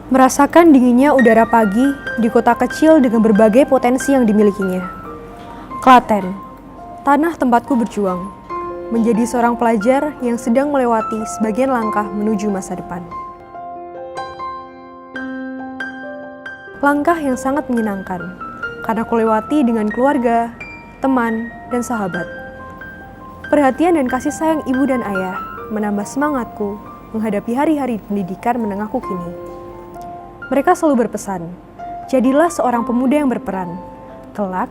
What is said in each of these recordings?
Merasakan dinginnya udara pagi di kota kecil dengan berbagai potensi yang dimilikinya. Klaten, tanah tempatku berjuang, menjadi seorang pelajar yang sedang melewati sebagian langkah menuju masa depan. Langkah yang sangat menyenangkan, karena kulewati dengan keluarga, teman, dan sahabat. Perhatian dan kasih sayang ibu dan ayah menambah semangatku menghadapi hari-hari pendidikan menengahku kini. Mereka selalu berpesan, jadilah seorang pemuda yang berperan. Kelak,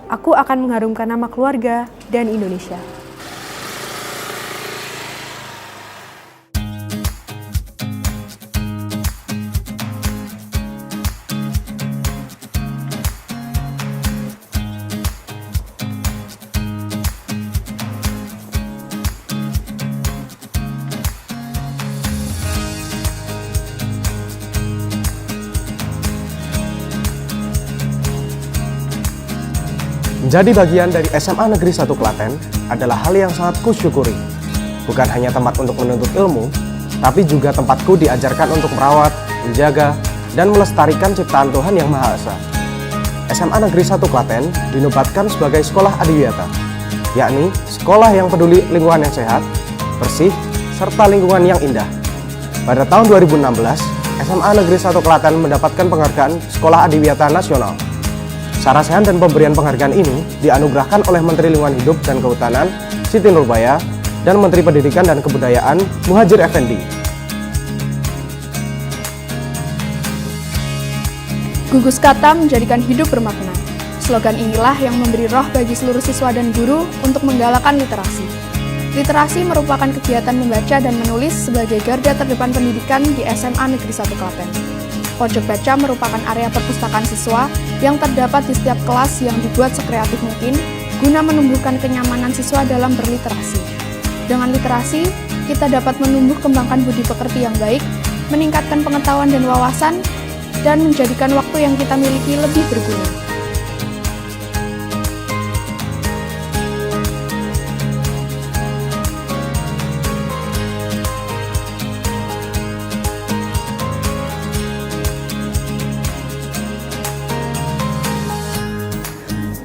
aku akan mengharumkan nama keluarga dan Indonesia. Menjadi bagian dari SMA Negeri 1 Klaten adalah hal yang sangat kusyukuri. Bukan hanya tempat untuk menuntut ilmu, tapi juga tempatku diajarkan untuk merawat, menjaga, dan melestarikan ciptaan Tuhan Yang Maha Esa. SMA Negeri 1 Klaten dinobatkan sebagai sekolah adiwiyata, yakni sekolah yang peduli lingkungan yang sehat, bersih, serta lingkungan yang indah. Pada tahun 2016, SMA Negeri 1 Klaten mendapatkan penghargaan Sekolah Adiwiyata Nasional. Sarasehan dan pemberian penghargaan ini dianugerahkan oleh Menteri Lingkungan Hidup dan Kehutanan Siti Nurbaya dan Menteri Pendidikan dan Kebudayaan Muhadjir Effendi. Gugus kata menjadikan hidup bermakna. Slogan inilah yang memberi roh bagi seluruh siswa dan guru untuk menggalakkan literasi. Literasi merupakan kegiatan membaca dan menulis sebagai garda terdepan pendidikan di SMA Negeri 1 Klaten. Pojok baca merupakan area perpustakaan siswa yang terdapat di setiap kelas yang dibuat sekreatif mungkin guna menumbuhkan kenyamanan siswa dalam berliterasi. Dengan literasi, kita dapat menumbuh kembangkan budi pekerti yang baik, meningkatkan pengetahuan dan wawasan, dan menjadikan waktu yang kita miliki lebih berguna.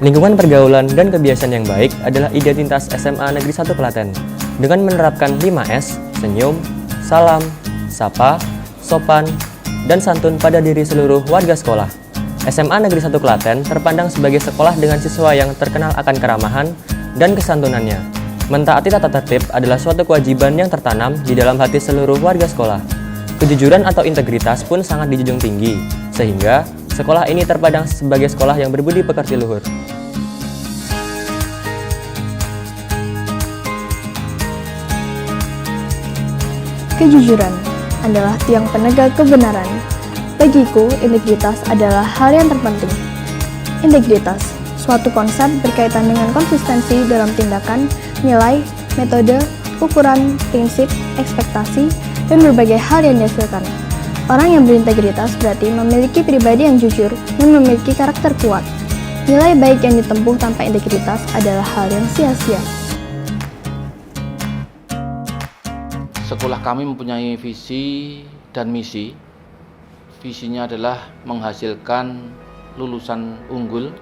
Lingkungan pergaulan dan kebiasaan yang baik adalah identitas SMA Negeri 1 Klaten. Dengan menerapkan 5S, senyum, salam, sapa, sopan, dan santun pada diri seluruh warga sekolah. SMA Negeri 1 Klaten terpandang sebagai sekolah dengan siswa yang terkenal akan keramahan dan kesantunannya. Mentaati tata tertib adalah suatu kewajiban yang tertanam di dalam hati seluruh warga sekolah. Kejujuran atau integritas pun sangat dijunjung tinggi, sehingga sekolah ini terpandang sebagai sekolah yang berbudi pekerti luhur. Kejujuran adalah tiang penegak kebenaran. Bagiku, integritas adalah hal yang terpenting. Integritas, suatu konsep berkaitan dengan konsistensi dalam tindakan, nilai, metode, ukuran, prinsip, ekspektasi, dan berbagai hal yang dihasilkan. Orang yang berintegritas berarti memiliki pribadi yang jujur dan memiliki karakter kuat. Nilai baik yang ditempuh tanpa integritas adalah hal yang sia-sia. Sekolah kami mempunyai visi dan misi. Visinya adalah menghasilkan lulusan unggul,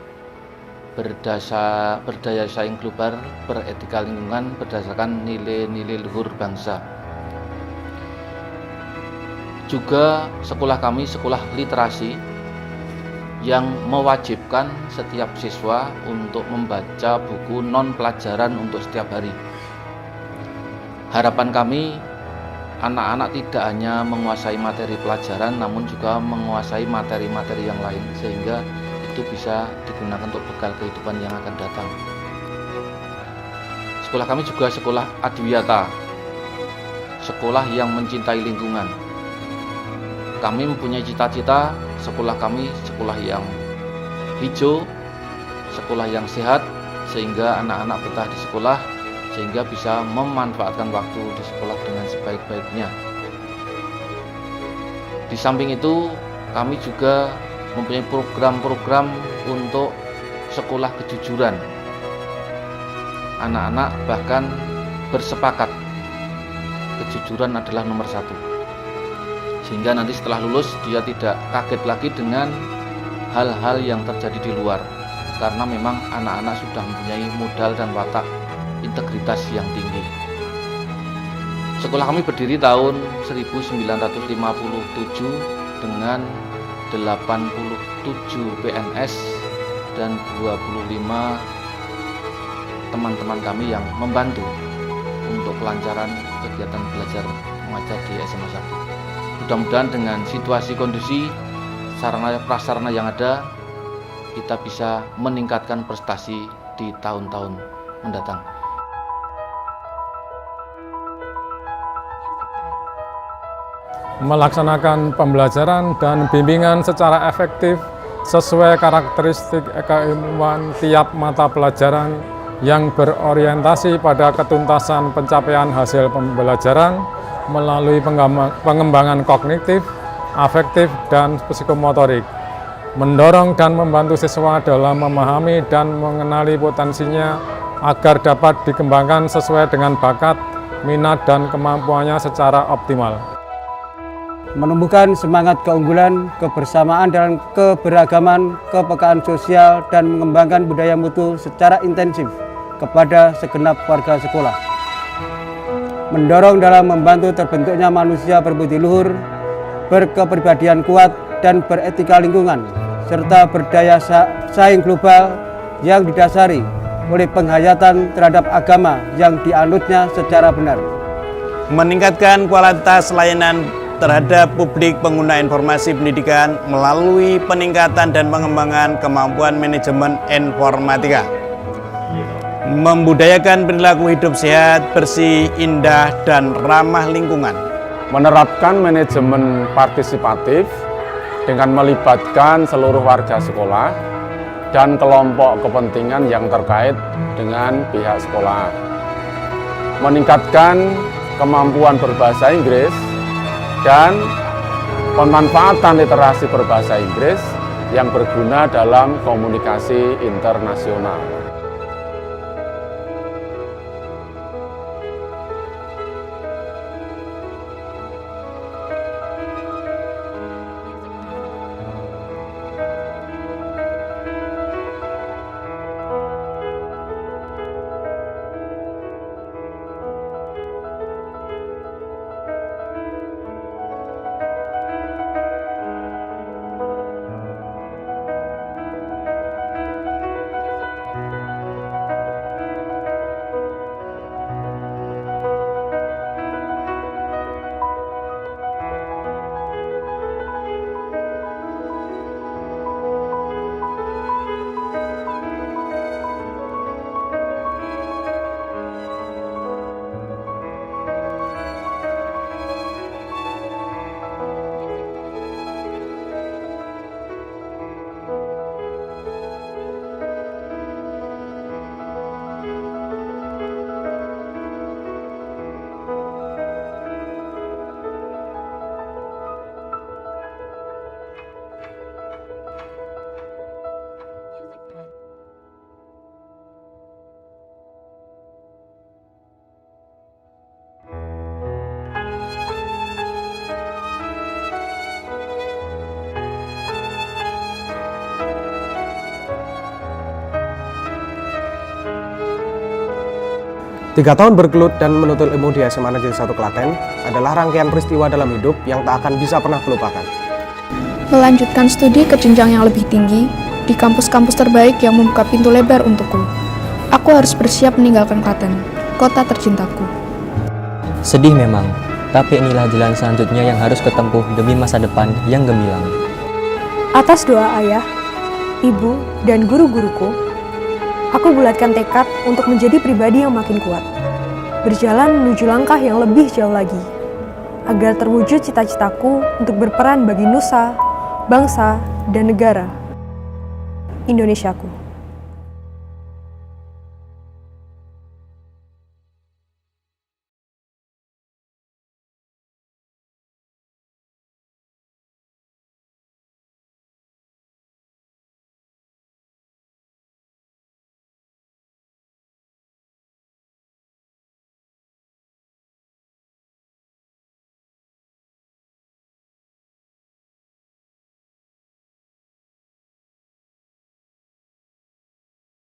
berdaya saing global, beretika lingkungan, berdasarkan nilai-nilai luhur bangsa. Juga sekolah kami sekolah literasi yang mewajibkan setiap siswa untuk membaca buku non-pelajaran untuk setiap hari. Harapan kami, anak-anak tidak hanya menguasai materi pelajaran, namun juga menguasai materi-materi yang lain, sehingga itu bisa digunakan untuk bekal kehidupan yang akan datang. Sekolah kami juga sekolah adiwiyata, sekolah yang mencintai lingkungan. Kami mempunyai cita-cita sekolah kami sekolah yang hijau, sekolah yang sehat, sehingga anak-anak betah di sekolah, sehingga bisa memanfaatkan waktu di sekolah dengan sebaik-baiknya. Di samping itu, kami juga mempunyai program-program untuk sekolah kejujuran. Anak-anak bahkan bersepakat kejujuran adalah nomor satu. sehingga nanti setelah lulus dia tidak kaget lagi dengan hal-hal yang terjadi di luar, karena memang anak-anak sudah mempunyai modal dan watak integritas yang tinggi. Sekolah kami berdiri tahun 1957 dengan 87 PNS dan 25 teman-teman kami yang membantu untuk kelancaran kegiatan belajar mengajar di SMA 1. Mudah-mudahan dengan situasi kondisi sarana prasarana yang ada, kita bisa meningkatkan prestasi di tahun-tahun mendatang. Melaksanakan pembelajaran dan bimbingan secara efektif sesuai karakteristik keilmuan tiap mata pelajaran yang berorientasi pada ketuntasan pencapaian hasil pembelajaran melalui pengembangan kognitif, afektif, dan psikomotorik, mendorong dan membantu siswa dalam memahami dan mengenali potensinya agar dapat dikembangkan sesuai dengan bakat, minat, dan kemampuannya secara optimal. Menumbuhkan semangat keunggulan, kebersamaan dan keberagaman, kepekaan sosial, dan mengembangkan budaya mutu secara intensif kepada segenap warga sekolah. Mendorong dalam membantu terbentuknya manusia berbudi luhur, berkepribadian kuat, dan beretika lingkungan, serta berdaya saing global yang didasari oleh penghayatan terhadap agama yang dianutnya secara benar. Meningkatkan kualitas layanan terhadap publik pengguna informasi pendidikan melalui peningkatan dan pengembangan kemampuan manajemen informatika. Membudayakan perilaku hidup sehat, bersih, indah, dan ramah lingkungan. Menerapkan manajemen partisipatif dengan melibatkan seluruh warga sekolah dan kelompok kepentingan yang terkait dengan pihak sekolah. Meningkatkan kemampuan berbahasa Inggris dan pemanfaatan literasi berbahasa Inggris yang berguna dalam komunikasi internasional. Tiga tahun bergelut dan menuntut ilmu di SMA Negeri 1 Klaten adalah rangkaian peristiwa dalam hidup yang tak akan bisa pernah kelupakan. Melanjutkan studi ke jenjang yang lebih tinggi di kampus-kampus terbaik yang membuka pintu lebar untukku. Aku harus bersiap meninggalkan Klaten, kota tercintaku. Sedih memang, tapi inilah jalan selanjutnya yang harus kutempuh demi masa depan yang gemilang. Atas doa ayah, ibu, dan guru-guruku, aku bulatkan tekad untuk menjadi pribadi yang makin kuat, berjalan menuju langkah yang lebih jauh lagi, agar terwujud cita-citaku untuk berperan bagi nusa, bangsa, dan negara Indonesiaku.